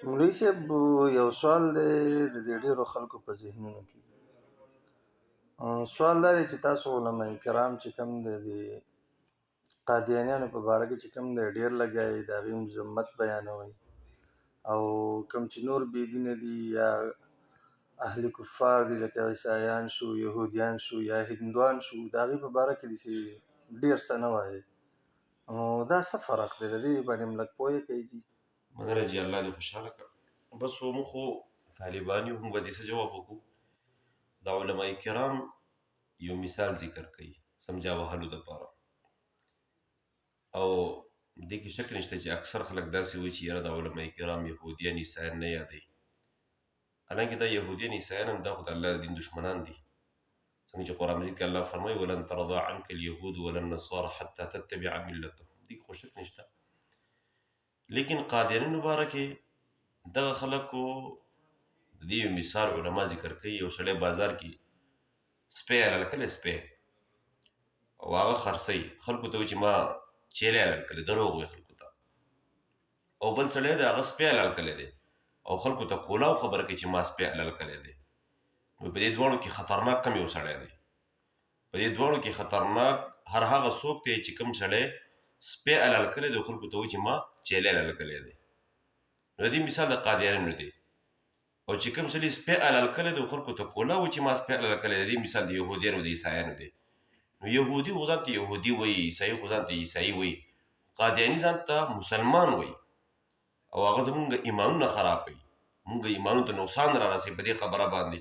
مولوي صاحب یو سوال دی د دې ډېرو خلکو په ذهنونو کې. سوال دا دی چې تاسو علما کرام چې کوم دی د قادیانیانو په باره کې چې کوم دی ډېر لګیایي، د هغې مذمت بیانوئ، او کوم چې نور بېدینه دي یا اهل کفار دي لکه عیسایان شو، یهودیان شو یا هندوان شو، د هغې په باره کې داسې ډېر څه نه وایئ. نو دا څه فرق دی؟ د دې باندې هم لږ پوهه کوئ جي. مننه جي، الله دې خوشحاله کړه. بس موږ خو طالبان یو، موږ به دې څه جواب وکړو. د علما کرام یو مثال ذکر کوي سمجا وهلو دپاره، او دې کې شک نشته چې اکثر خلک داسې وایي چې یاره د علما کرام یهودیان عیسایان نه یادوي. حالانکې دا یهودیان عیسایان هم دا خو د الله د دین دشمنان دي. څنګه چې قرآن مجید کې الله فرمایي ولن ترضى عنك اليهود ولا النصارى حتى تتبع ملتهم. دې خو شک نشته. لیکن قادیانیانو باره کې دغه خلکو د دې یو مثال علما ذکر کوي. یو سړی بازار کې سپی حلال کړی، سپی او هغه خرڅوي، خلکو ته وایي چې ما چیرې حلال کړی، دروغ وایي خلکو ته. او بل سړی دی هغه سپی حلال کړی دی او خلکو ته کولاو خبره کوي چې ما سپی حلال کړی دی. نو په دې دواړو کې خطرناک کم یو سړی دی. په دې دواړو کې خطرناک هر هغه څوک دی چې کوم سړی سپی حلال کړی دی او خلکو ته وایي چې ما چیلې حلال کړی دی. نو د دې مثال د قادیانیانو دی. او چې کوم سړي سپی حلال کړی دی او خلکو ته کولا وایي چې ما سپی حلال کړی دی، مثال د یهودیانو د عیسایانو دی. نو یهودي خو ځان ته یهودي وایي، عیسایي خو ځان ته عیسایي وایي، قادیاني ځان ته مسلمان وایي. او هغه زمونږ ایمانونه خراب کوي، مونږ ایمانونو ته نقصان را رسوي په دې خبره باندې.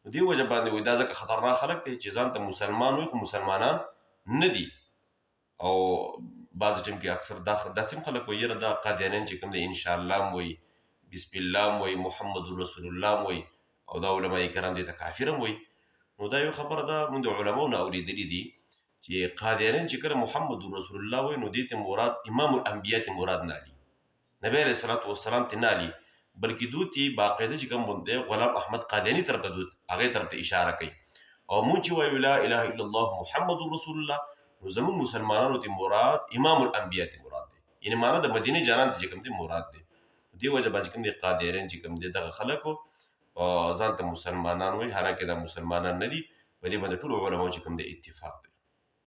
نو دې وجه باندې وایي دا ځکه خطرناک خلک دی چې ځان ته مسلمان وایي خو مسلمانان نه دي. او بعض ټیم کې اکثر داسې هم خلک وایي یاره دا قادیانیان چې کوم دی انشاءالله هم وایي، بسم الله هم وایي، محمد رسول الله هم وایي، او دا علما کرام دې ته کافر هم وایي. نو دا یو خبره ده مونږ د علماو نه اورېدلي دي چې قادیانیان چې کله محمد رسول الله وایي نو دې ته مراد امام الانبیا ته مراد نه علي، نبی علیه الصلاة والسلام ته نه علي، بلکې دوی ته باقاعده چې کوم دی غلام احمد قادیاني طرف ته دوی هغې طرف ته اشاره کوي. او مونږ چې وایو لا اله الا الله محمد رسول الله، نو زموږ مسلمانانو ته مراد امام الانبیا ته مراد دی، یعنې معنا د مدینې جانان ته چې کوم دی مراد دی. دې وجه باندې کوم دی قادیانیان چې کوم دی دغه خلکو ځان ته مسلمانان وایي، حالانکې دا مسلمانان نه دي. په دې باندې ټولو علماو چې کوم دی اتفاق دی.